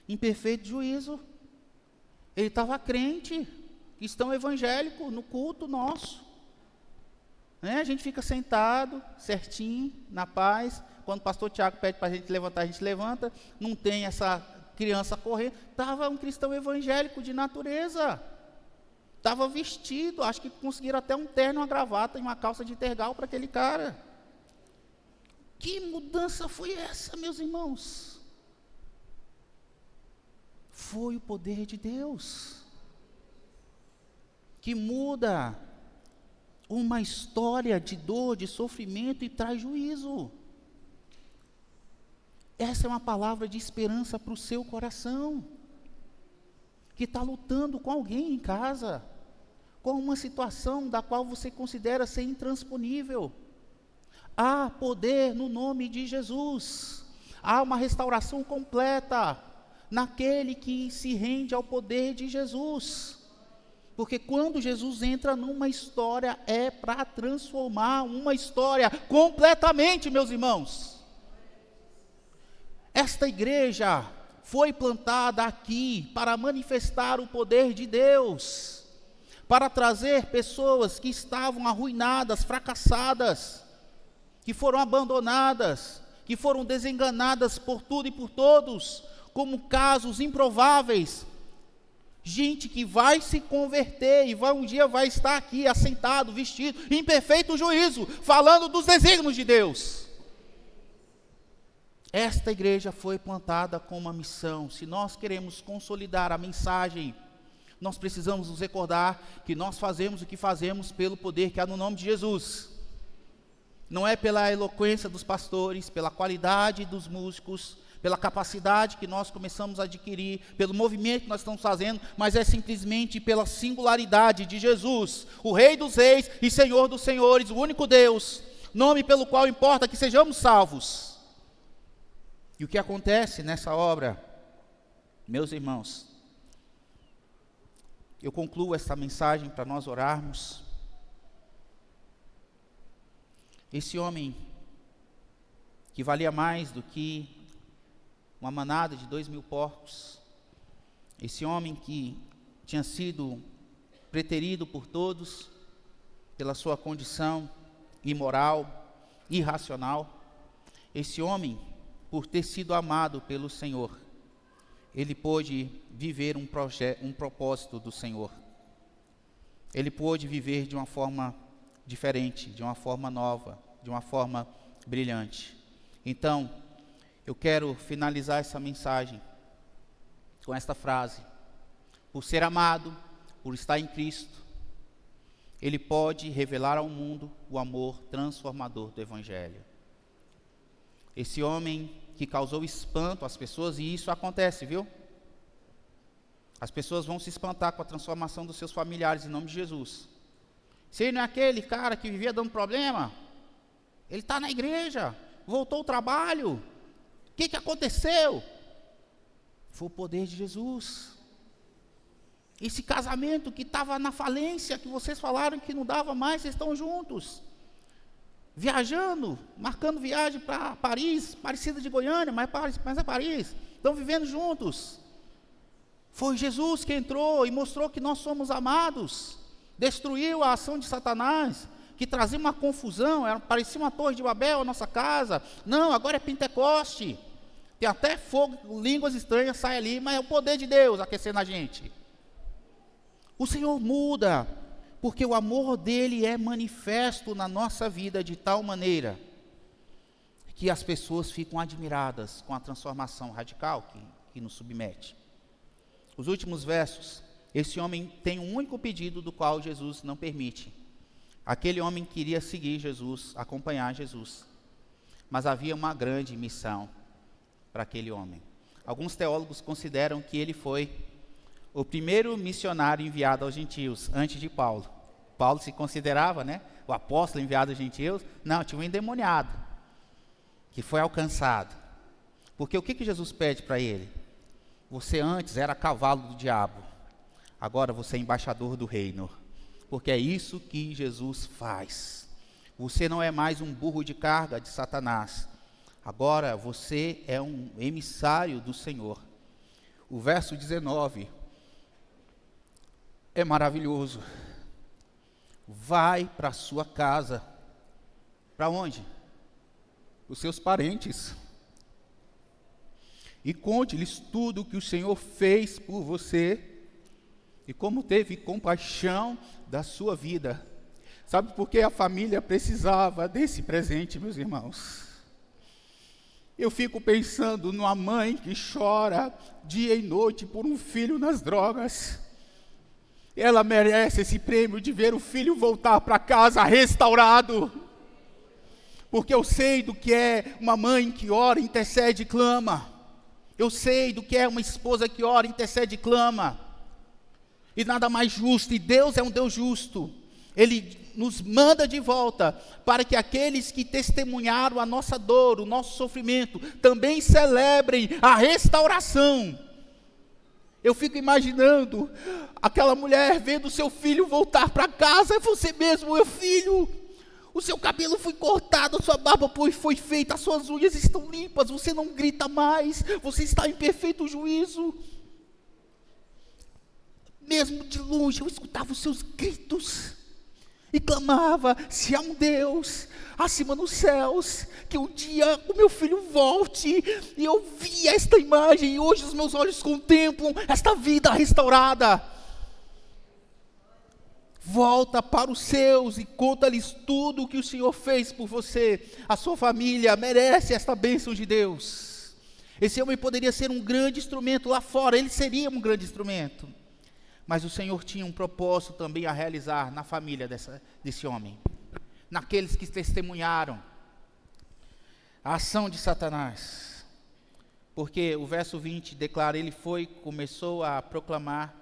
em perfeito juízo. Ele estava crente, cristão evangélico, no culto nosso. A gente fica sentado, certinho, na paz. Quando o pastor Tiago pede para a gente levantar, a gente levanta. Não tem essa criança correr. Estava um cristão evangélico de natureza. Estava vestido, acho que conseguiram até um terno, uma gravata e uma calça de tergal para aquele cara. Que mudança foi essa, meus irmãos? Foi o poder de Deus que muda uma história de dor, de sofrimento e traz juízo. Essa é uma palavra de esperança para o seu coração, que está lutando com alguém em casa, com uma situação da qual você considera ser intransponível. Há poder no nome de Jesus. Há uma restauração completa naquele que se rende ao poder de Jesus. Porque quando Jesus entra numa história, é para transformar uma história completamente, meus irmãos. Esta igreja foi plantada aqui para manifestar o poder de Deus, para trazer pessoas que estavam arruinadas, fracassadas, que foram abandonadas, que foram desenganadas por tudo e por todos, como casos improváveis. Gente que vai se converter e um dia vai estar aqui assentado, vestido, em perfeito juízo, falando dos desígnios de Deus. Esta igreja foi plantada com uma missão. Se nós queremos consolidar a mensagem, nós precisamos nos recordar que nós fazemos o que fazemos pelo poder que há no nome de Jesus. Não é pela eloquência dos pastores, pela qualidade dos músicos, pela capacidade que nós começamos a adquirir, pelo movimento que nós estamos fazendo, mas é simplesmente pela singularidade de Jesus, o Rei dos Reis e Senhor dos Senhores, o único Deus, nome pelo qual importa que sejamos salvos. E o que acontece nessa obra, meus irmãos, eu concluo esta mensagem para nós orarmos. Esse homem, que valia mais do que uma manada de 2.000 porcos, esse homem que tinha sido preterido por todos, pela sua condição imoral, irracional, esse homem, por ter sido amado pelo Senhor, ele pôde viver um propósito do Senhor. Ele pôde viver de uma forma diferente, de uma forma nova, de uma forma brilhante. Então, eu quero finalizar essa mensagem com esta frase: por ser amado, por estar em Cristo, ele pode revelar ao mundo o amor transformador do Evangelho. Esse homem que causou espanto às pessoas, e isso acontece, viu? As pessoas vão se espantar com a transformação dos seus familiares em nome de Jesus. Se ele não é aquele cara que vivia dando problema, ele está na igreja, voltou ao trabalho. O que aconteceu? Foi o poder de Jesus. Esse casamento que estava na falência, que vocês falaram que não dava mais, vocês estão juntos. Viajando, marcando viagem para Paris, parecida de Goiânia, mas é Paris. Estão vivendo juntos. Foi Jesus que entrou e mostrou que nós somos amados. Destruiu a ação de Satanás, que trazia uma confusão, parecia uma torre de Babel a nossa casa. Não, agora é Pentecoste. Tem até fogo, línguas estranhas saem ali, mas é o poder de Deus aquecendo a gente. O Senhor muda, porque o amor dele é manifesto na nossa vida de tal maneira que as pessoas ficam admiradas com a transformação radical que nos submete. Os últimos versos, esse homem tem um único pedido do qual Jesus não permite. Aquele homem queria seguir Jesus, acompanhar Jesus. mas havia uma grande missão para aquele homem. Alguns teólogos consideram que ele foi o primeiro missionário enviado aos gentios, antes de Paulo. Paulo se considerava, o apóstolo enviado aos gentios. Não, tinha um endemoniado, que foi alcançado. Porque o que Jesus pede para ele? Você antes era cavalo do diabo, agora você é embaixador do reino. Porque é isso que Jesus faz. Você não é mais um burro de carga de Satanás. Agora você é um emissário do Senhor. O verso 19 é maravilhoso. Vai para a sua casa. Para onde? Os seus parentes. E conte-lhes tudo o que o Senhor fez por você e como teve compaixão da sua vida. Sabe por que a família precisava desse presente, meus irmãos? Eu fico pensando numa mãe que chora dia e noite por um filho nas drogas. Ela merece esse prêmio de ver o filho voltar para casa restaurado. Porque eu sei do que é uma mãe que ora, intercede e clama. Eu sei do que é uma esposa que ora, intercede e clama. E nada mais justo, e Deus é um Deus justo. Ele nos manda de volta para que aqueles que testemunharam a nossa dor, o nosso sofrimento, também celebrem a restauração. Eu fico imaginando aquela mulher vendo seu filho voltar para casa. É você mesmo, meu filho. O seu cabelo foi cortado, a sua barba foi feita, as suas unhas estão limpas, você não grita mais, você está em perfeito juízo. Mesmo de longe eu escutava os seus gritos e clamava: se há um Deus acima nos céus, que um dia o meu filho volte. E eu vi esta imagem e hoje os meus olhos contemplam esta vida restaurada. Volta para os seus e conta-lhes tudo o que o Senhor fez por você. A sua família merece esta bênção de Deus. Esse homem poderia ser um grande instrumento lá fora, ele seria um grande instrumento. Mas o Senhor tinha um propósito também a realizar na família desse homem. Naqueles que testemunharam a ação de Satanás. Porque o verso 20 declara: ele começou a proclamar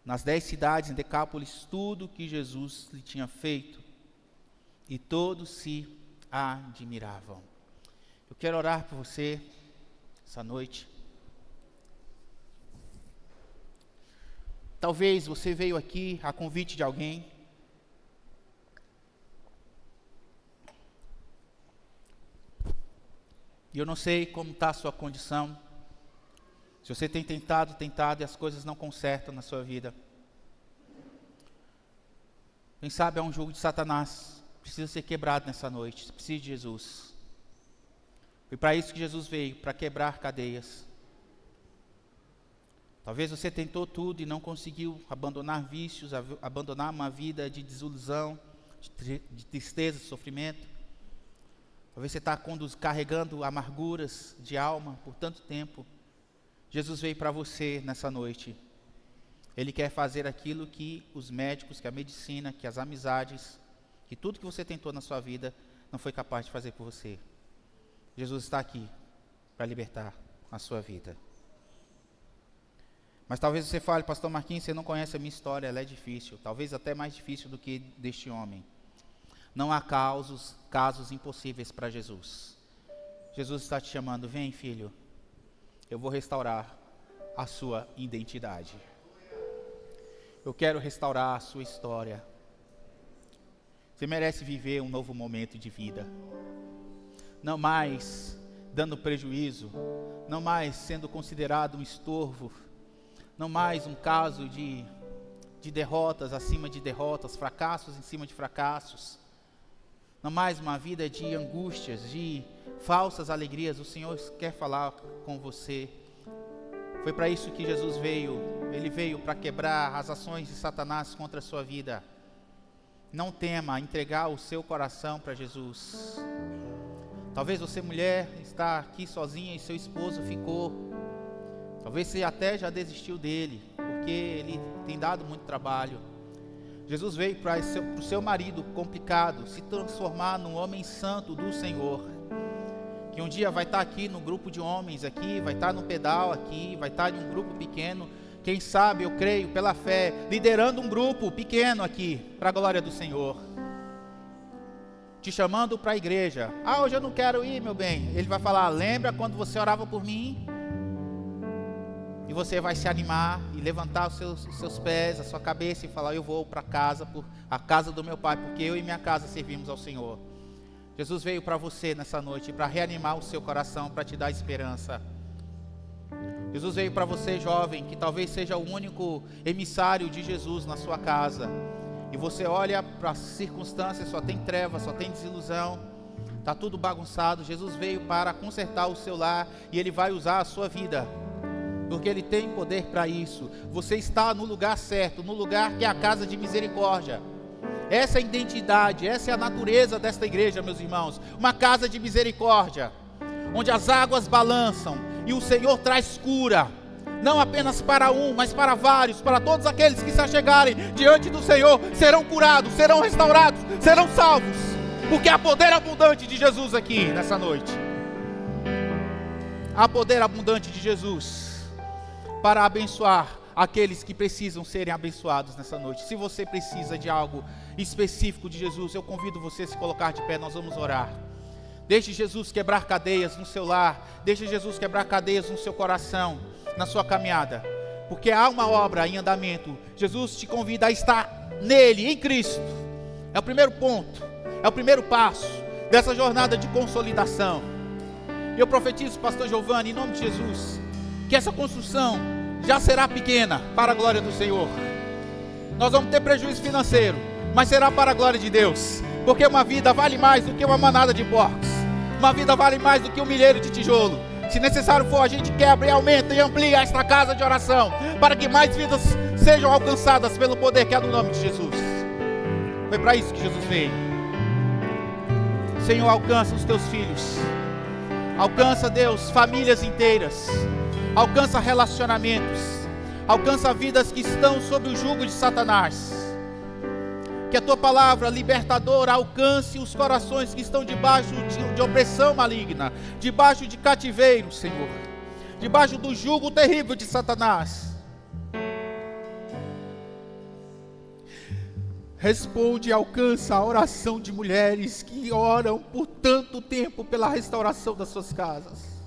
nas 10 cidades em Decápolis tudo o que Jesus lhe tinha feito. E todos se admiravam. Eu quero orar por você essa noite. Talvez você veio aqui a convite de alguém. E eu não sei como está a sua condição. Se você tem tentado e as coisas não consertam na sua vida. Quem sabe é um jugo de Satanás. Precisa ser quebrado nessa noite. Você precisa de Jesus. Foi para isso que Jesus veio, para quebrar cadeias. Talvez você tentou tudo e não conseguiu abandonar vícios, abandonar uma vida de desilusão, de tristeza, de sofrimento. Talvez você está carregando amarguras de alma por tanto tempo. Jesus veio para você nessa noite. Ele quer fazer aquilo que os médicos, que a medicina, que as amizades, que tudo que você tentou na sua vida não foi capaz de fazer por você. Jesus está aqui para libertar a sua vida. Mas talvez você fale: pastor Marquinhos, você não conhece a minha história, ela é difícil, talvez até mais difícil do que deste homem. Não há casos impossíveis para Jesus. Jesus está te chamando: vem, filho, eu vou restaurar a sua identidade. Eu quero restaurar a sua história. Você merece viver um novo momento de vida. Não mais dando prejuízo, não mais sendo considerado um estorvo, não mais um caso de derrotas acima de derrotas, fracassos em cima de fracassos. Não mais uma vida de angústias, de falsas alegrias. O Senhor quer falar com você. Foi para isso que Jesus veio. Ele veio para quebrar as ações de Satanás contra a sua vida. Não tema entregar o seu coração para Jesus. Talvez você, mulher, está aqui sozinha e seu esposo ficou. Talvez você até já desistiu dele, porque ele tem dado muito trabalho. Jesus veio para o seu marido complicado se transformar num homem santo do Senhor. que um dia vai estar aqui no grupo de homens aqui, vai estar no pedal aqui, vai estar em um grupo pequeno, quem sabe, eu creio, pela fé, liderando um grupo pequeno aqui, para a glória do Senhor, te chamando para a igreja. Hoje eu não quero ir, meu bem. Ele vai falar, lembra quando você orava por mim? E você vai se animar e levantar os seus pés, a sua cabeça e falar, eu vou para casa, a casa do meu pai, porque eu e minha casa servimos ao Senhor. Jesus veio para você nessa noite, para reanimar o seu coração, para te dar esperança. Jesus veio para você, jovem, que talvez seja o único emissário de Jesus na sua casa. E você olha para as circunstâncias, só tem trevas, só tem desilusão, está tudo bagunçado. Jesus veio para consertar o seu lar e Ele vai usar a sua vida, porque Ele tem poder para isso. Você está no lugar certo, no lugar que é a casa de misericórdia. Essa é a identidade, essa é a natureza desta igreja, meus irmãos. Uma casa de misericórdia, onde as águas balançam e o Senhor traz cura, não apenas para um, mas para vários, para todos aqueles que se achegarem diante do Senhor, serão curados, serão restaurados, serão salvos, porque há poder abundante de Jesus aqui nessa noite. Há poder abundante de Jesus para abençoar aqueles que precisam serem abençoados nessa noite. Se você precisa de algo específico de Jesus, eu convido você a se colocar de pé, nós vamos orar. Deixe Jesus quebrar cadeias no seu lar, deixe Jesus quebrar cadeias no seu coração, na sua caminhada, porque há uma obra em andamento. Jesus te convida a estar nele, em Cristo. É o primeiro ponto, é o primeiro passo dessa jornada de consolidação. Eu profetizo, pastor Giovanni, em nome de Jesus, que essa construção já será pequena para a glória do Senhor. Nós vamos ter prejuízo financeiro, mas será para a glória de Deus, porque uma vida vale mais do que uma manada de porcos, uma vida vale mais do que um milheiro de tijolo. Se necessário for, a gente quebra e aumenta e amplia esta casa de oração, para que mais vidas sejam alcançadas pelo poder que há no nome de Jesus. Foi para isso que Jesus veio. Senhor, alcança os teus filhos, alcança, Deus, famílias inteiras, alcança relacionamentos, alcança vidas que estão sob o jugo de Satanás. Que a tua palavra libertadora alcance os corações que estão debaixo de opressão maligna, debaixo de cativeiro, Senhor, debaixo do jugo terrível de Satanás. Responde e alcança a oração de mulheres que oram por tanto tempo pela restauração das suas casas.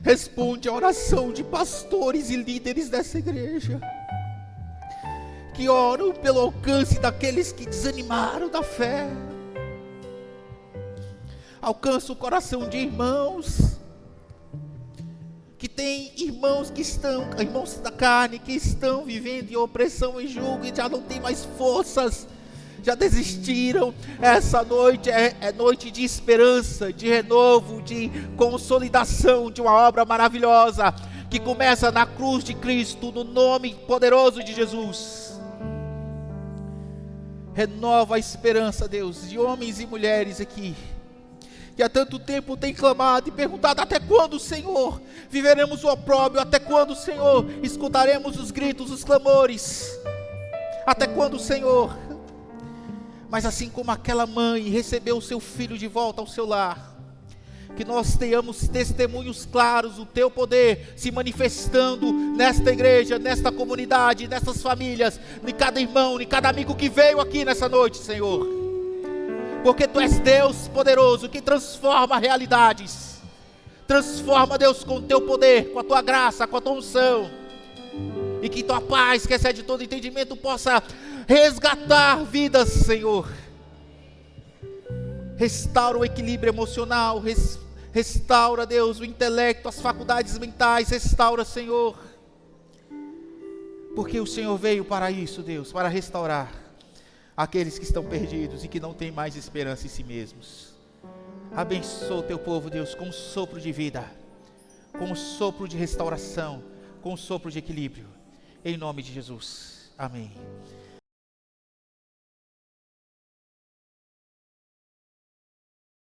Responde a oração de pastores e líderes dessa igreja, que oram pelo alcance daqueles que desanimaram da fé. Alcança o coração de irmãos, que tem irmãos que estão, irmãos da carne, que estão vivendo em opressão e jugo e já não tem mais forças, já desistiram. Essa noite é noite de esperança, de renovo, de consolidação de uma obra maravilhosa, que começa na cruz de Cristo, no nome poderoso de Jesus. Renova a esperança, Deus, de homens e mulheres aqui, que há tanto tempo tem clamado e perguntado, até quando, Senhor, viveremos o opróbrio? Até quando, Senhor, escutaremos os gritos, os clamores? Até quando, Senhor? Mas assim como aquela mãe recebeu o seu filho de volta ao seu lar, que nós tenhamos testemunhos claros do teu poder se manifestando nesta igreja, nesta comunidade, nessas famílias, em cada irmão, em cada amigo que veio aqui nessa noite, Senhor. Porque tu és Deus poderoso que transforma realidades. Transforma, Deus, com o teu poder, com a tua graça, com a tua unção. E que tua paz, que excede todo entendimento, possa resgatar vidas, Senhor. Restaura o equilíbrio emocional, restaura, Deus, o intelecto, as faculdades mentais, restaura, Senhor. Porque o Senhor veio para isso, Deus, para restaurar aqueles que estão perdidos e que não têm mais esperança em si mesmos. Abençoa o teu povo, Deus, com um sopro de vida, com um sopro de restauração, com um sopro de equilíbrio, em nome de Jesus, amém.